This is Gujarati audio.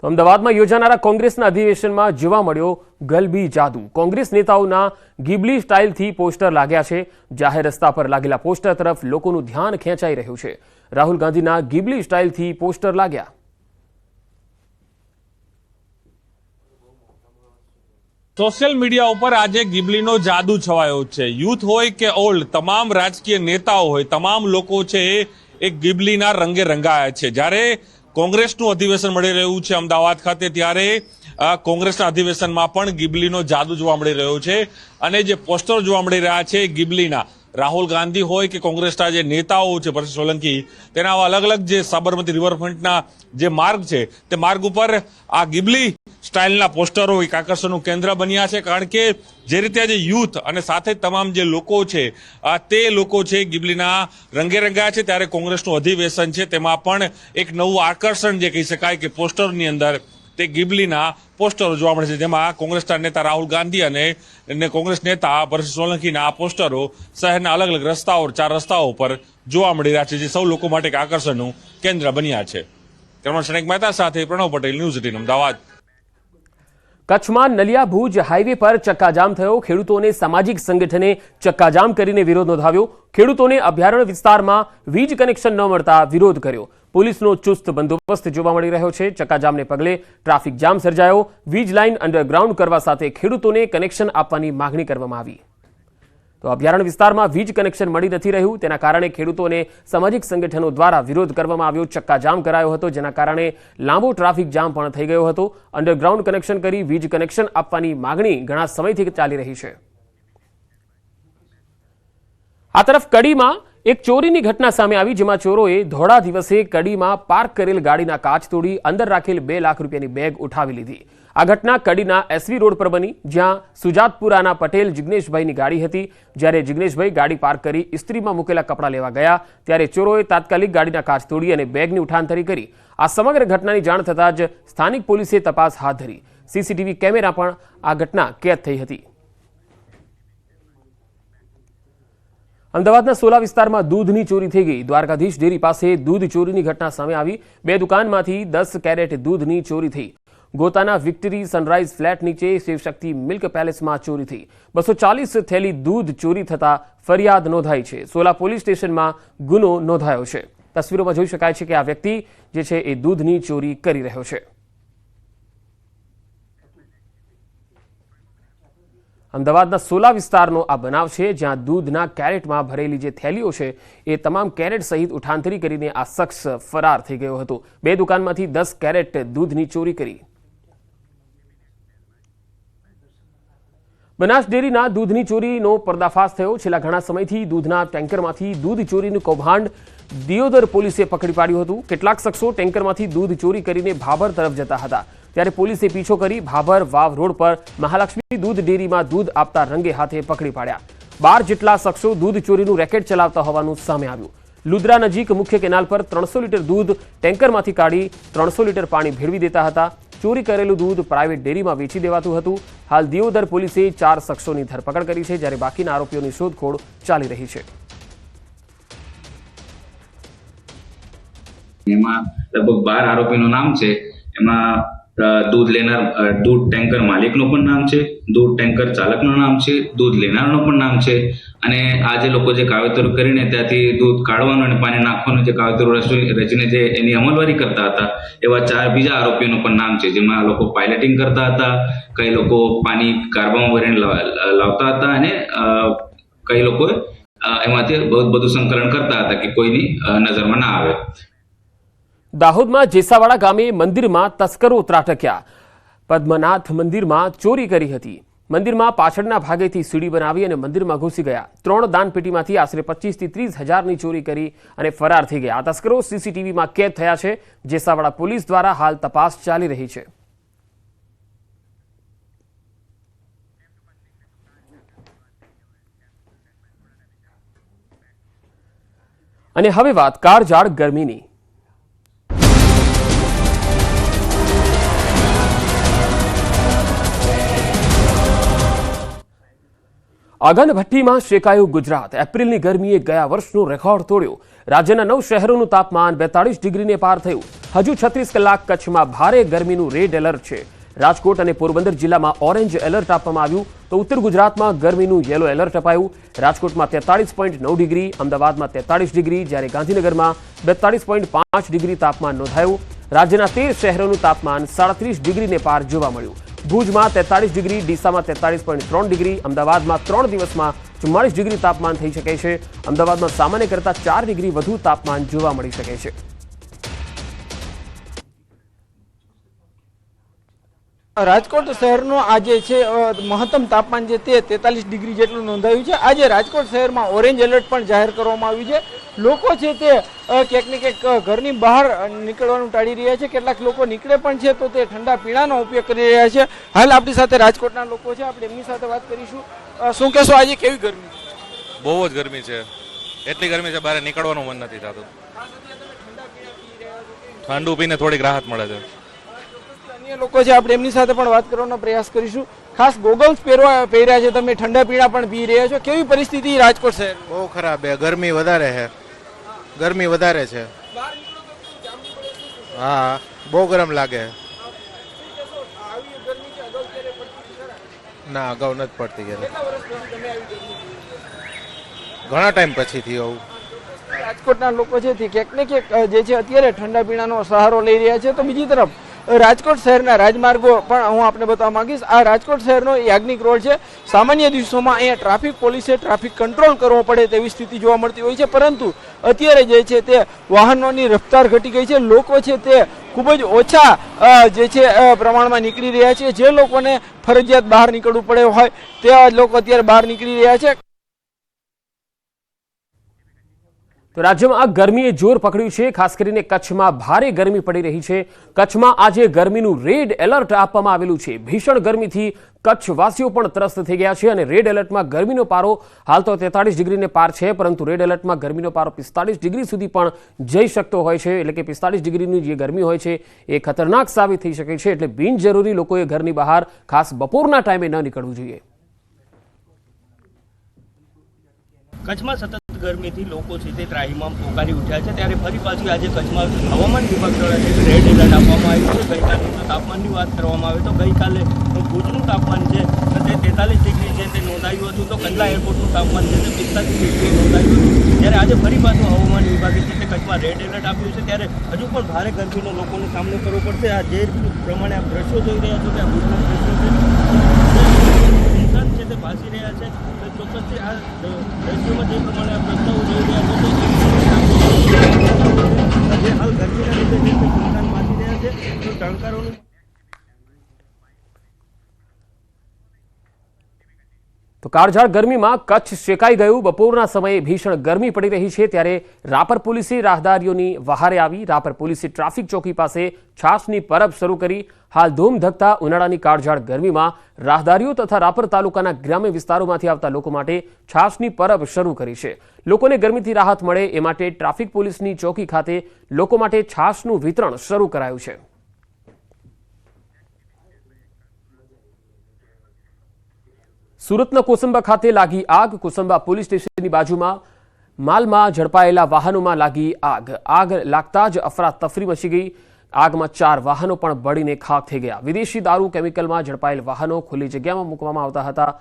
તો અમદાવાદમાં યોજાનારા કોંગ્રેસના અધિવેશનમાં જોવા મળ્યો ગલબી જાદુ। કોંગ્રેસ નેતાઓના ગિબલી સ્ટાઇલથી પોસ્ટર લાગ્યા છે। જાહેર રસ્તા પર લાગેલા પોસ્ટર તરફ લોકોનું ધ્યાન ખેંચાઈ રહ્યું છે। રાહુલ ગાંધીના ગિબલી સ્ટાઇલથી પોસ્ટર લાગ્યા। સોશિયલ મીડિયા ઉપર આજે ગિબલીનો જાદુ છવાયો છે। યુથ હોય કે ઓલ્ડ, તમામ રાજકીય નેતાઓ હોય, તમામ લોકો છે એ ગિબલીના રંગે રંગાયા છે। જ્યારે કોંગ્રેસનું અધિવેશન મળી રહ્યું છે અમદાવાદ ખાતે, ત્યારે કોંગ્રેસના અધિવેશનમાં પણ ગિબલીનો જાદુ જોવા મળી રહ્યો છે। અને જે પોસ્ટર જોવા મળી રહ્યા છે ગિબલીના, રાહુલ ગાંધી હોય કે કોંગ્રેસના જે નેતાઓ છે, પરસોત્તમ સોલંકી, તેના અલગ અલગ જે સાબરમતી રિવરફ્રન્ટના જે માર્ગ છે તે માર્ગ ઉપર આ ગિબલી સ્ટાઇલના પોસ્ટરો એક આકર્ષણનું કેન્દ્ર બન્યા છે। કારણ કે જે રીતે આજે યુથ અને સાથે તમામ જે લોકો છે તે લોકો છે ગિબલીના રંગે રંગાયા છે, ત્યારે કોંગ્રેસનું અધિવેશન છે તેમાં પણ એક નવું આકર્ષણ જે કહી શકાય કે પોસ્ટરની અંદર તે ગિબલીના પોસ્ટરો જોવા મળે છે, જેમાં કોંગ્રેસના નેતા રાહુલ ગાંધી અને કોંગ્રેસ નેતા પરસોત્તમ સોલંકીના આ પોસ્ટરો શહેરના અલગ અલગ રસ્તાઓ, 4 રસ્તાઓ પર જોવા મળી રહ્યા છે, જે સૌ લોકો માટે એક આકર્ષણનું કેન્દ્ર બન્યા છે। કર્મણ મહેતા સાથે પ્રણવ પટેલ, ન્યૂઝ 18 અમદાવાદ। કચ્છમાં નલિયા ભુજ હાઈવે પર ચક્કાજામ થયો। ખેડૂતોને સામાજિક સંગઠને ચક્કાજામ કરીને વિરોધ નોંધાવ્યો। ખેડૂતોને અભયારણ્ય વિસ્તારમાં વીજ કનેક્શન ન મળતા વિરોધ કર્યો। પોલીસનો ચુસ્ત બંદોબસ્ત જોવા મળી રહ્યો છે। ચક્કાજામને પગલે ટ્રાફિક જામ સર્જાયો। વીજ લાઇન અંડરગ્રાઉન્ડ કરવા સાથે ખેડૂતોને કનેક્શન આપવાની માંગણી કરવામાં આવી। તો અભયારણ્ય વિસ્તારમાં વીજ કનેક્શન મળી નથી રહ્યું, તેના કારણે ખેડૂતોને સામાજિક સંગઠનો દ્વારા વિરોધ કરવામાં આવ્યો। ચક્કાજામ કરાયો હતો, જેના કારણે લાંબો ટ્રાફિક જામ પણ થઈ ગયો હતો। અંડરગ્રાઉન્ડ કનેક્શન કરી વીજ કનેક્શન આપવાની માંગણી ઘણા સમયથી ચાલી રહી છે। આ તરફ કડીમાં એક ચોરીની ઘટના સામે આવી, જેમાં ચોરોએ ધોળા દિવસે કડીમાં પાર્ક કરેલ ગાડીના કાચ તોડી અંદર રાખેલ 2 લાખ રૂપિયાની બેગ ઉઠાવી લીધી। આ ઘટના કડીના એસવી રોડ પર બની, જ્યાં સુજાતપુરાના પટેલ જિગ્નેશભાઈની ગાડી હતી। જ્યારે જિગ્નેશભાઈ ગાડી પાર્ક કરી ઇસ્ત્રીમાં મૂકેલા કપડાં લેવા ગયા, ત્યારે ચોરોએ તાત્કાલિક ગાડીના કાચ તોડી અને બેગની ઉઠાંતરી કરી। આ સમગ્ર ઘટનાની જાણ થતાં જ સ્થાનિક પોલીસે તપાસ હાથ ધરી। સીસીટીવી કેમેરા પણ આ ઘટના કેદ થઈ હતી। અમદાવાદના સોલા વિસ્તારમાં દૂધની ચોરી થઈ ગઈ। દ્વારકાધીશ ડેરી પાસે દૂધ ચોરીની ઘટના સામે આવી। 2 દુકાનમાંથી 10 કેરેટ દૂધની ચોરી થઈ। ગોતાના વિક્ટરી સનરાઇઝ ફ્લેટ નીચે શિવશક્તિ મિલ્ક પેલેસમાં ચોરી થઈ। 240 થેલી દૂધ ચોરી થતા ફરિયાદ નોંધાઈ છે। સોલા પોલીસ સ્ટેશનમાં ગુનો નોંધાયો છે। તસવીરોમાં જોઈ શકાય છે કે આ વ્યક્તિ જે છે એ દૂધની ચોરી કરી રહ્યો છે। અમદાવાદના સોલા વિસ્તારનો આ બનાવ છે, જ્યાં દૂધના કેરેટમાં ભરેલી જે થેલીઓ છે એ તમામ કેરેટ સહિત ઉઠાંતરી કરીને આ શખ્સ ફરાર થઈ ગયો હતો। 2 દુકાનમાંથી 10 કેરેટ દૂધની ચોરી કરી। બનાસ ડેરીના દૂધની ચોરીનો પર્દાફાશ થયો। છેલ્લા ઘણા સમયથી દૂધના ટેન્કરમાંથી દૂધ ચોરીનું કૌભાંડ દિયોદર પોલીસે પકડી પાડ્યું હતું। કેટલાક શખ્સો ટેન્કરમાંથી દૂધ ચોરી કરીને ભાભર તરફ જતા હતા, ત્યારે પોલીસે પીછો કરી ભાભર વાવ રોડ પર મહાલક્ષ્મી દૂધ ડેરીમાં દૂધ આપતા રંગે હાથે પકડી પાડ્યા। 12 જેટલા શખ્સો દૂધ ચોરીનું રેકેટ ચલાવતા હોવાનું સામે આવ્યું। લુદ્રા નજીક મુખ્ય કેનાલ પર 300 લીટર દૂધ ટેન્કરમાંથી કાઢી 300 લીટર પાણી ભેળવી દેતા હતા। ચોરી કરેલું દૂધ પ્રાઇવેટ ડેરીમાં વેચી દેવાતું હતું। હાલ દિયોદર પોલીસે 4 શખ્સોની ધરપકડ કરી છે, જ્યારે બાકીના આરોપીઓની શોધખોળ ચાલી રહી છે। એમાં લગભગ 12 આરોપીનું નામ છે। એમાં દૂધ લેનાર દૂધ ટેન્કર માલિકનું પણ નામ છે, દૂધ ટેન્કર ચાલકનું નામ છે, દૂધ લેનારનું પણ નામ છે, અને આ જે લોકો જે કાવતરું કરીને ત્યાંથી દૂધ કાઢવાનું અને પાણી નાખવાનું જે કાવતરું રચીને જે એની અમલવારી કરતા હતા, એવા 4 બીજા આરોપીઓનું પણ નામ છે, જેમાં લોકો પાયલટિંગ કરતા હતા, કઈ લોકો પાણી કાર્બન ભરીને લાવતા હતા, અને કઈ લોકો એમાંથી બહુ બધું સંકલન કરતા હતા કે કોઈની નજરમાં ના આવે। દાહોદમાં જેસાવાડા ગામે મંદિરમાં તસ્કરો ત્રાટક્યા। પદ્મનાથ મંદિરમાં ચોરી કરી હતી। મંદિરમાં પાછળના ભાગેથી સીડી બનાવી અને મંદિરમાં ઘૂસી ગયા। 3 દાનપેટીમાંથી આશરે 25 થી 30 હજારની ચોરી કરી અને ફરાર થઈ ગયા। આ તસ્કરો સીસીટીવીમાં કેદ થયા છે। જેસાવાડા પોલીસ દ્વારા હાલ તપાસ ચાલી રહી છે। અને હવે વાત કાળઝાળ ગરમીની। આગન ભઠ્ઠીમાં શેકાયું ગુજરાત. એપ્રિલની ગરમીએ ગયા વર્ષનો રેકોર્ડ તોડ્યો. રાજ્યના 9 શહેરોનું તાપમાન 42 ડિગ્રીને પાર થયું. હજુ 36 કલાક કચ્છમાં ભારે ગરમીનું રેડ એલર્ટ છે. રાજકોટ અને પોરબંદર જિલ્લામાં ઓરેન્જ એલર્ટ આપવામાં આવ્યું, તો ઉત્તર ગુજરાતમાં ગરમીનું યેલો એલર્ટ અપાયું. રાજકોટમાં 43.9 ડિગ્રી, અમદાવાદમાં 43 ડિગ્રી, જ્યારે ગાંધીનગરમાં 42.5 ડિગ્રી તાપમાન નોંધાયું. રાજ્યના 13 શહેરોનું તાપમાન 37 ડિગ્રીને પાર જોવા મળ્યું. ભુજમાં 43 ડિગ્રી, ડીસામાં 43.3 ડિગ્રી, અમદાવાદમાં 3 દિવસમાં 44 ડિગ્રી તાપમાન થઈ શકે છે. અમદાવાદમાં સામાન્ય કરતાં 4 ડિગ્રી વધુ તાપમાન જોવા મળી શકે છે. રાજકોટ શહેરનો આજે છે મહત્તમ તાપમાન છે તે 43 ડિગ્રી જેટલું નોંધાયું છે. આજે રાજકોટ શહેરમાં ઓરેન્જ એલર્ટ પણ જાહેર કરવામાં આવ્યું છે. લોકો છે તે ક્યાંક ને ક્યાંક ઘરની બહાર નીકળવાનું ટાળી રહ્યા છે. કેટલાક લોકો નીકળે પણ છે તો તે ઠંડા પીણાનો ઉપયોગ કરી રહ્યા છે. હાલ આપણી સાથે રાજકોટના લોકો છે, આપણે એમની સાથે વાત કરીશું. શું કહેશો, આજે કેવી ગરમી છે? બહુ જ ગરમી છે. એટલી ગરમી છે બહાર નીકળવાનું મન નથી થતું. ઠંડુ પીને થોડીક રાહત મળે છે. અન્ય લોકો છે, આપણે એમની સાથે પણ વાત કરવાનો પ્રયાસ કરીશું. ખાસ ગોગલ્સ પહેર્યા છે તમે, ઠંડા પીણા પણ પી રહ્યા છો. કેવી પરિસ્થિતિ રાજકોટ શહેર? બહુ ખરાબ છે, ગરમી વધારે છે. ગરમી વધારે છે. હા, બહુ ગરમ લાગે. ના, અગાઉ નથી પડતી ગરમી. ઘણા ટાઈમ પછી થયું આવું. રાજકોટના લોકો છે તે ક્યાંક ને ક્યાંક જે છે અત્યારે ઠંડા પીણાનો સહારો લઈ રહ્યા છે. તો બીજી તરફ રાજકોટ શહેરના રાજમાર્ગો પણ હું આપને બતાવવા માંગીશ. આ રાજકોટ શહેરનો યાજ્ઞિક રોડ છે. સામાન્ય દિવસોમાં અહીંયા ટ્રાફિક પોલીસે ટ્રાફિક કંટ્રોલ કરવો પડે તેવી સ્થિતિ જોવા મળતી હોય છે, પરંતુ અત્યારે જે છે તે વાહનોની રફતાર ઘટી ગઈ છે. લોકો છે તે ખૂબ જ ઓછા જે છે પ્રમાણમાં નીકળી રહ્યા છે. જે લોકોને ફરજિયાત બહાર નીકળવું પડે હોય તેવા લોકો અત્યારે બહાર નીકળી રહ્યા છે. તો રાજ્યમાં આ ગરમીએ જોર પકડ્યું છે. ખાસ કરીને કચ્છમાં ભારે ગરમી પડી રહી છે. કચ્છમાં આજે ગરમીનું રેડ એલર્ટ આપવામાં આવેલું છે. ભીષણ ગરમીથી કચ્છવાસીઓ પણ ત્રસ્ત થઈ ગયા છે અને રેડ એલર્ટમાં ગરમીનો પારો હાલ તો 43 ડિગ્રીને પાર છે, પરંતુ રેડ એલર્ટમાં ગરમીનો પારો 45 ડિગ્રી સુધી પણ જઈ શકતો હોય છે. એટલે કે 45 ડિગ્રીની જે ગરમી હોય છે એ ખતરનાક સાબિત થઈ શકે છે. એટલે બિનજરૂરી લોકોએ ઘરની બહાર ખાસ બપોરના ટાઈમે ન નીકળવું જોઈએ. કચ્છમાં સતત ગરમીથી લોકો છે તે ત્રાહિમામ પોકારી ઉઠ્યા છે. ત્યારે ફરી પાછી આજે કચ્છમાં હવામાન વિભાગ દ્વારા રેડ એલર્ટ આપવામાં આવ્યું છે. ગઈકાલની જો તાપમાનની વાત કરવામાં આવે તો ગઈકાલે ભુજનું તાપમાન છે તે 43 ડિગ્રી છે તે નોંધાયું હતું. તો કંડલા એરપોર્ટનું તાપમાન છે તે 45 ડિગ્રી નોંધાયું હતું. ત્યારે આજે ફરી પાછું હવામાન વિભાગે છે તે કચ્છમાં રેડ એલર્ટ આપ્યું છે. ત્યારે હજુ પણ ભારે ગરમીનો લોકોનો સામનો કરવો પડશે. આ જે પ્રમાણે આપ દ્રશ્યો જોઈ રહ્યા છો કે આ ભુજના દ્રશ્યો છે, ઇન્સાન છે તે ભાસી રહ્યા છે. ચોક્કસથી આ દ્રશ્યોમાં જે પ્રમાણે આ પ્રસ્તાવો જોઈ રહ્યા છો જે હાલ ગરમીના લીધે જે ઇન્સાન ભાસી રહ્યા છે તો ટણકારોનું તો કાળઝાળ ગરમીમાં કચ્છ શેકાઈ ગયું. બપોરના સમયે ભીષણ ગરમી પડી રહી છે. ત્યારે રાપર પોલીસે રાહદારીઓની વહારે આવી. રાપર પોલીસે ટ્રાફિક ચોકી પાસે છાશની પરબ શરૂ કરી. હાલ ધૂમ ધકતા ઉનાળાની કાળઝાળ ગરમીમાં રાહદારીઓ તથા રાપર તાલુકાના ગ્રામ્ય વિસ્તારોમાંથી આવતા લોકો માટે છાશની પરબ શરૂ કરી છે. લોકોને ગરમીથી રાહત મળે એ માટે ટ્રાફિક પોલીસની ચોકી ખાતે લોકો માટે છાશનું વિતરણ શરૂ કરાયું છે. સુરતના કોસંબા ખાતે લાગી આગ. કોસંબા પોલીસ સ્ટેશનની બાજુમાં માલમાં ઝડપાયેલા વાહનોમાં લાગી આગ. આગ લાગતા જ અફરાતફરી મચી ગઈ. આગમાં 4 વાહનો પણ બળીને ખાખ થઈ ગયા. વિદેશી દારૂ કેમિકલમાં ઝડપાયેલ વાહનો ખુલ્લી જગ્યામાં મૂકવામાં આવતા હતા.